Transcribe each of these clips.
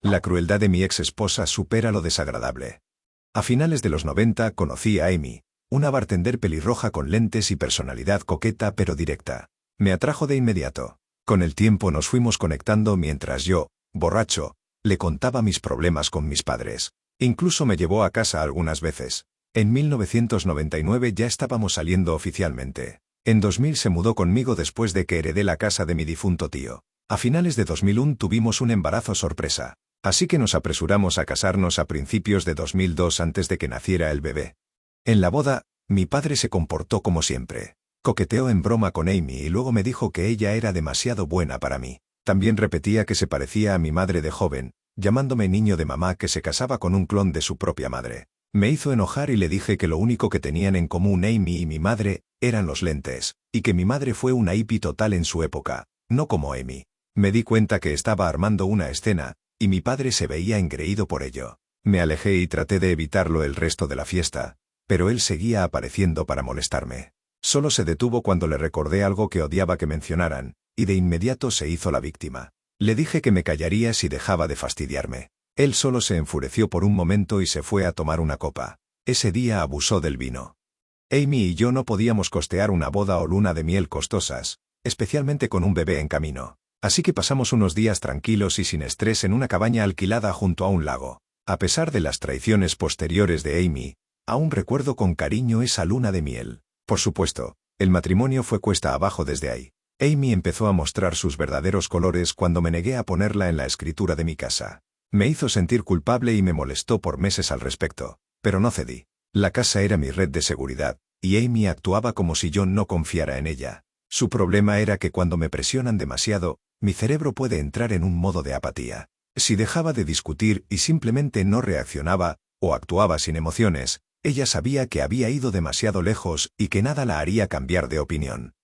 La crueldad de mi ex esposa supera lo desagradable. A finales de los 90 conocí a Amy, una bartender pelirroja con lentes y personalidad coqueta pero directa. Me atrajo de inmediato. Con el tiempo nos fuimos conectando mientras yo, borracho, le contaba mis problemas con mis padres. Incluso me llevó a casa algunas veces. En 1999 ya estábamos saliendo oficialmente. En 2000 se mudó conmigo después de que heredé la casa de mi difunto tío. A finales de 2001 tuvimos un embarazo sorpresa. Así que nos apresuramos a casarnos a principios de 2002 antes de que naciera el bebé. En la boda, mi padre se comportó como siempre. Coqueteó en broma con Amy y luego me dijo que ella era demasiado buena para mí. También repetía que se parecía a mi madre de joven, llamándome niño de mamá que se casaba con un clon de su propia madre. Me hizo enojar y le dije que lo único que tenían en común Amy y mi madre eran los lentes, y que mi madre fue una hippie total en su época, no como Amy. Me di cuenta que estaba armando una escena, y mi padre se veía engreído por ello. Me alejé y traté de evitarlo el resto de la fiesta, pero él seguía apareciendo para molestarme. Solo se detuvo cuando le recordé algo que odiaba que mencionaran, y de inmediato se hizo la víctima. Le dije que me callaría si dejaba de fastidiarme. Él solo se enfureció por un momento y se fue a tomar una copa. Ese día abusó del vino. Amy y yo no podíamos costear una boda o luna de miel costosas, especialmente con un bebé en camino. Así que pasamos unos días tranquilos y sin estrés en una cabaña alquilada junto a un lago. A pesar de las traiciones posteriores de Amy, aún recuerdo con cariño esa luna de miel. Por supuesto, el matrimonio fue cuesta abajo desde ahí. Amy empezó a mostrar sus verdaderos colores cuando me negué a ponerla en la escritura de mi casa. Me hizo sentir culpable y me molestó por meses al respecto, pero no cedí. La casa era mi red de seguridad, y Amy actuaba como si yo no confiara en ella. Su problema era que cuando me presionan demasiado, mi cerebro puede entrar en un modo de apatía. Si dejaba de discutir y simplemente no reaccionaba, o actuaba sin emociones, ella sabía que había ido demasiado lejos y que nada la haría cambiar de opinión.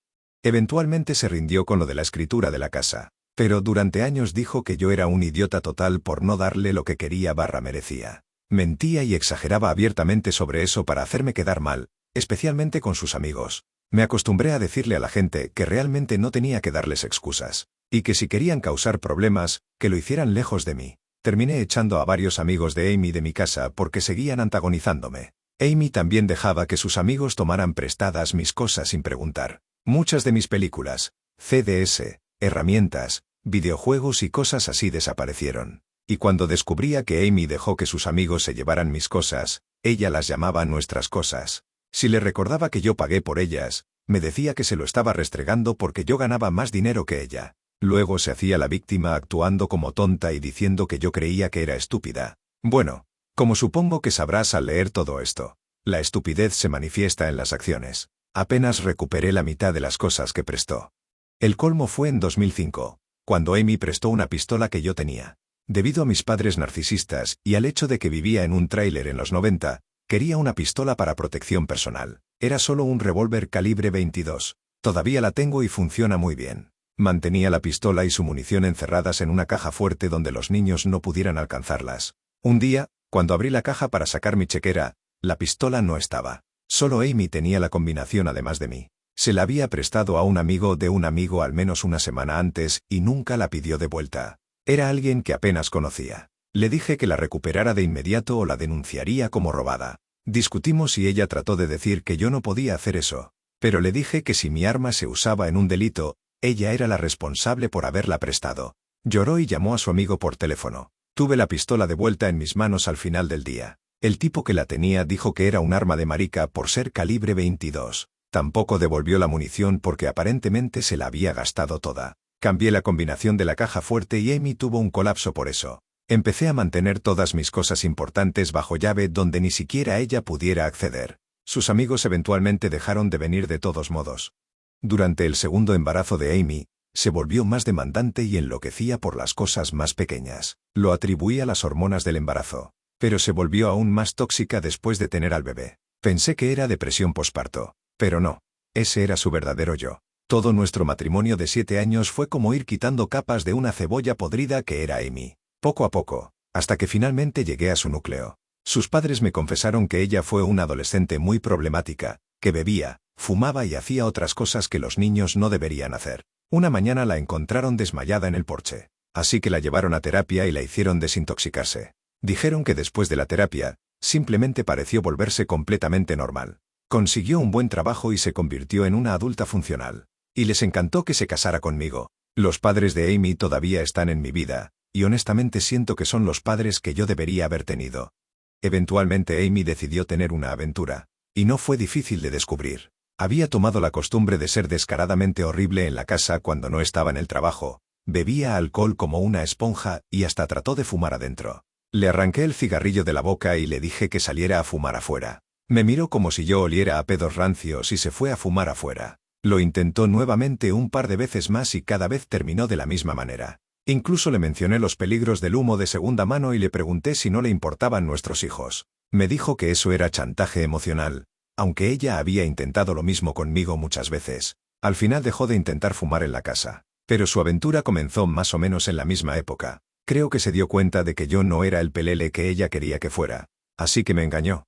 Eventualmente se rindió con lo de la escritura de la casa, pero durante años dijo que yo era un idiota total por no darle lo que quería / merecía. Mentía y exageraba abiertamente sobre eso para hacerme quedar mal, especialmente con sus amigos. Me acostumbré a decirle a la gente que realmente no tenía que darles excusas, y que si querían causar problemas, que lo hicieran lejos de mí. Terminé echando a varios amigos de Amy de mi casa porque seguían antagonizándome. Amy también dejaba que sus amigos tomaran prestadas mis cosas sin preguntar. Muchas de mis películas, CDs, herramientas, videojuegos y cosas así desaparecieron. Y cuando descubría que Amy dejó que sus amigos se llevaran mis cosas, ella las llamaba nuestras cosas. Si le recordaba que yo pagué por ellas, me decía que se lo estaba restregando porque yo ganaba más dinero que ella. Luego se hacía la víctima actuando como tonta y diciendo que yo creía que era estúpida. Bueno, como supongo que sabrás al leer todo esto, la estupidez se manifiesta en las acciones. Apenas recuperé la mitad de las cosas que prestó. El colmo fue en 2005, cuando Amy prestó una pistola que yo tenía. Debido a mis padres narcisistas y al hecho de que vivía en un tráiler en los 90, quería una pistola para protección personal. Era solo un revólver calibre 22. Todavía la tengo y funciona muy bien. Mantenía la pistola y su munición encerradas en una caja fuerte donde los niños no pudieran alcanzarlas. Un día, cuando abrí la caja para sacar mi chequera, la pistola no estaba. Solo Amy tenía la combinación además de mí. Se la había prestado a un amigo de un amigo al menos una semana antes y nunca la pidió de vuelta. Era alguien que apenas conocía. Le dije que la recuperara de inmediato o la denunciaría como robada. Discutimos y ella trató de decir que yo no podía hacer eso. Pero le dije que si mi arma se usaba en un delito, ella era la responsable por haberla prestado. Lloró y llamó a su amigo por teléfono. Tuve la pistola de vuelta en mis manos al final del día. El tipo que la tenía dijo que era un arma de marica por ser calibre 22. Tampoco devolvió la munición porque aparentemente se la había gastado toda. Cambié la combinación de la caja fuerte y Amy tuvo un colapso por eso. Empecé a mantener todas mis cosas importantes bajo llave donde ni siquiera ella pudiera acceder. Sus amigos eventualmente dejaron de venir de todos modos. Durante el segundo embarazo de Amy, se volvió más demandante y enloquecía por las cosas más pequeñas. Lo atribuí a las hormonas del embarazo. Pero se volvió aún más tóxica después de tener al bebé. Pensé que era depresión posparto, pero no. Ese era su verdadero yo. Todo nuestro matrimonio de 7 años fue como ir quitando capas de una cebolla podrida que era Amy. Poco a poco, hasta que finalmente llegué a su núcleo. Sus padres me confesaron que ella fue una adolescente muy problemática, que bebía, fumaba y hacía otras cosas que los niños no deberían hacer. Una mañana la encontraron desmayada en el porche. así que la llevaron a terapia y la hicieron desintoxicarse. Dijeron que después de la terapia, simplemente pareció volverse completamente normal. Consiguió un buen trabajo y se convirtió en una adulta funcional. Y les encantó que se casara conmigo. Los padres de Amy todavía están en mi vida, y honestamente siento que son los padres que yo debería haber tenido. Eventualmente Amy decidió tener una aventura, y no fue difícil de descubrir. Había tomado la costumbre de ser descaradamente horrible en la casa cuando no estaba en el trabajo, bebía alcohol como una esponja y hasta trató de fumar adentro. Le arranqué el cigarrillo de la boca y le dije que saliera a fumar afuera. Me miró como si yo oliera a pedos rancios y se fue a fumar afuera. Lo intentó nuevamente un par de veces más y cada vez terminó de la misma manera. Incluso le mencioné los peligros del humo de segunda mano y le pregunté si no le importaban nuestros hijos. Me dijo que eso era chantaje emocional, aunque ella había intentado lo mismo conmigo muchas veces. Al final dejó de intentar fumar en la casa. Pero su aventura comenzó más o menos en la misma época. Creo que se dio cuenta de que yo no era el pelele que ella quería que fuera. Así que me engañó.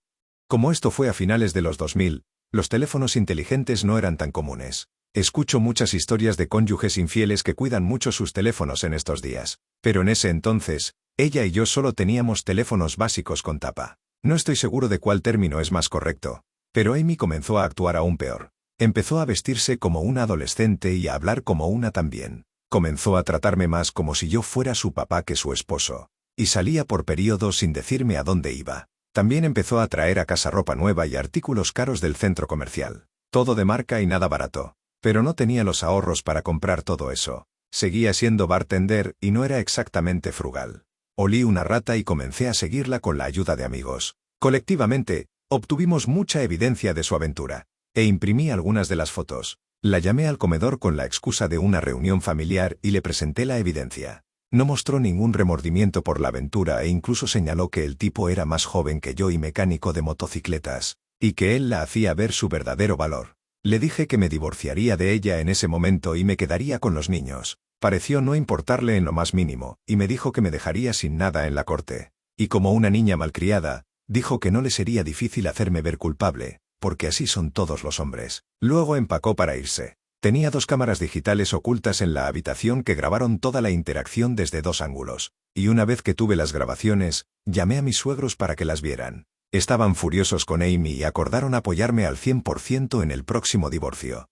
Como esto fue a finales de los 2000, los teléfonos inteligentes no eran tan comunes. Escucho muchas historias de cónyuges infieles que cuidan mucho sus teléfonos en estos días. Pero en ese entonces, ella y yo solo teníamos teléfonos básicos con tapa. No estoy seguro de cuál término es más correcto. Pero Amy comenzó a actuar aún peor. Empezó a vestirse como una adolescente y a hablar como una también. Comenzó a tratarme más como si yo fuera su papá que su esposo. Y salía por periodos sin decirme a dónde iba. También empezó a traer a casa ropa nueva y artículos caros del centro comercial. Todo de marca y nada barato. Pero no tenía los ahorros para comprar todo eso. Seguía siendo bartender y no era exactamente frugal. Olí una rata y comencé a seguirla con la ayuda de amigos. Colectivamente, obtuvimos mucha evidencia de su aventura. E imprimí algunas de las fotos. La llamé al comedor con la excusa de una reunión familiar y le presenté la evidencia. No mostró ningún remordimiento por la aventura e incluso señaló que el tipo era más joven que yo y mecánico de motocicletas, y que él la hacía ver su verdadero valor. Le dije que me divorciaría de ella en ese momento y me quedaría con los niños. Pareció no importarle en lo más mínimo, y me dijo que me dejaría sin nada en la corte. Y como una niña malcriada, dijo que no le sería difícil hacerme ver culpable, porque así son todos los hombres. Luego empacó para irse. Tenía 2 cámaras digitales ocultas en la habitación que grabaron toda la interacción desde 2 ángulos. Y una vez que tuve las grabaciones, llamé a mis suegros para que las vieran. Estaban furiosos con Amy y acordaron apoyarme al 100% en el próximo divorcio.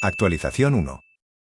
Actualización 1.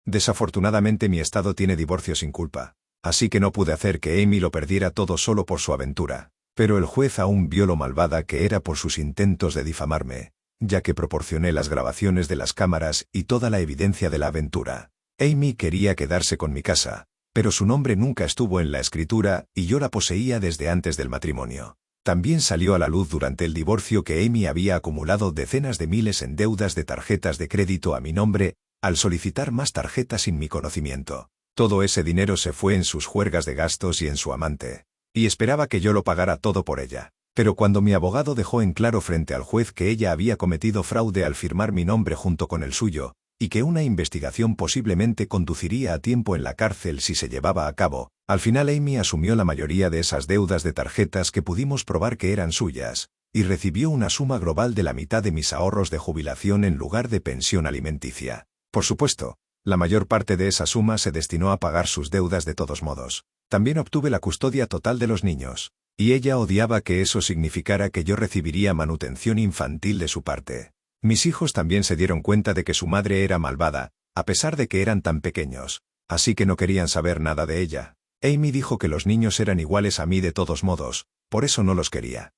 Desafortunadamente mi estado tiene divorcio sin culpa. Así que no pude hacer que Amy lo perdiera todo solo por su aventura. Pero el juez aún vio lo malvada que era por sus intentos de difamarme, ya que proporcioné las grabaciones de las cámaras y toda la evidencia de la aventura. Amy quería quedarse con mi casa, pero su nombre nunca estuvo en la escritura y yo la poseía desde antes del matrimonio. También salió a la luz durante el divorcio que Amy había acumulado decenas de miles en deudas de tarjetas de crédito a mi nombre, al solicitar más tarjetas sin mi conocimiento. Todo ese dinero se fue en sus juergas de gastos y en su amante. Y esperaba que yo lo pagara todo por ella. Pero cuando mi abogado dejó en claro frente al juez que ella había cometido fraude al firmar mi nombre junto con el suyo, y que una investigación posiblemente conduciría a tiempo en la cárcel si se llevaba a cabo, al final Amy asumió la mayoría de esas deudas de tarjetas que pudimos probar que eran suyas, y recibió una suma global de la mitad de mis ahorros de jubilación en lugar de pensión alimenticia. Por supuesto, la mayor parte de esa suma se destinó a pagar sus deudas de todos modos. También obtuve la custodia total de los niños. Y ella odiaba que eso significara que yo recibiría manutención infantil de su parte. Mis hijos también se dieron cuenta de que su madre era malvada, a pesar de que eran tan pequeños, así que no querían saber nada de ella. Amy dijo que los niños eran iguales a mí de todos modos, por eso no los quería.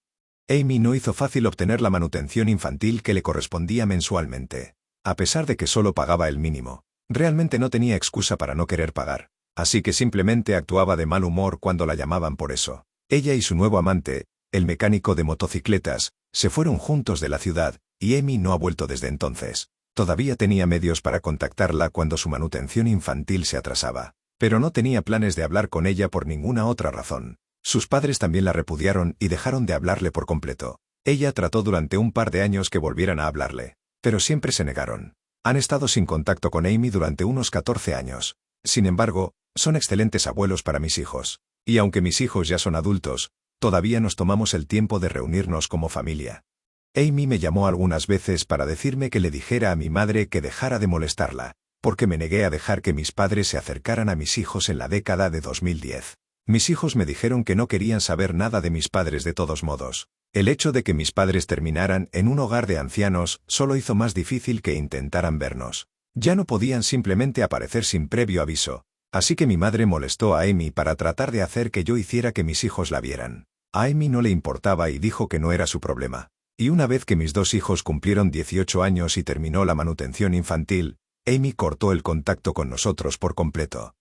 Amy no hizo fácil obtener la manutención infantil que le correspondía mensualmente, a pesar de que solo pagaba el mínimo. Realmente no tenía excusa para no querer pagar, así que simplemente actuaba de mal humor cuando la llamaban por eso. Ella y su nuevo amante, el mecánico de motocicletas, se fueron juntos de la ciudad, y Amy no ha vuelto desde entonces. Todavía tenía medios para contactarla cuando su manutención infantil se atrasaba, pero no tenía planes de hablar con ella por ninguna otra razón. Sus padres también la repudiaron y dejaron de hablarle por completo. Ella trató durante un par de años que volvieran a hablarle, pero siempre se negaron. Han estado sin contacto con Amy durante unos 14 años. Sin embargo, son excelentes abuelos para mis hijos. Y aunque mis hijos ya son adultos, todavía nos tomamos el tiempo de reunirnos como familia. Amy me llamó algunas veces para decirme que le dijera a mi madre que dejara de molestarla, porque me negué a dejar que mis padres se acercaran a mis hijos en la década de 2010. Mis hijos me dijeron que no querían saber nada de mis padres de todos modos. El hecho de que mis padres terminaran en un hogar de ancianos solo hizo más difícil que intentaran vernos. Ya no podían simplemente aparecer sin previo aviso, así que mi madre molestó a Amy para tratar de hacer que yo hiciera que mis hijos la vieran. A Amy no le importaba y dijo que no era su problema. Y una vez que mis dos hijos cumplieron 18 años y terminó la manutención infantil, Amy cortó el contacto con nosotros por completo.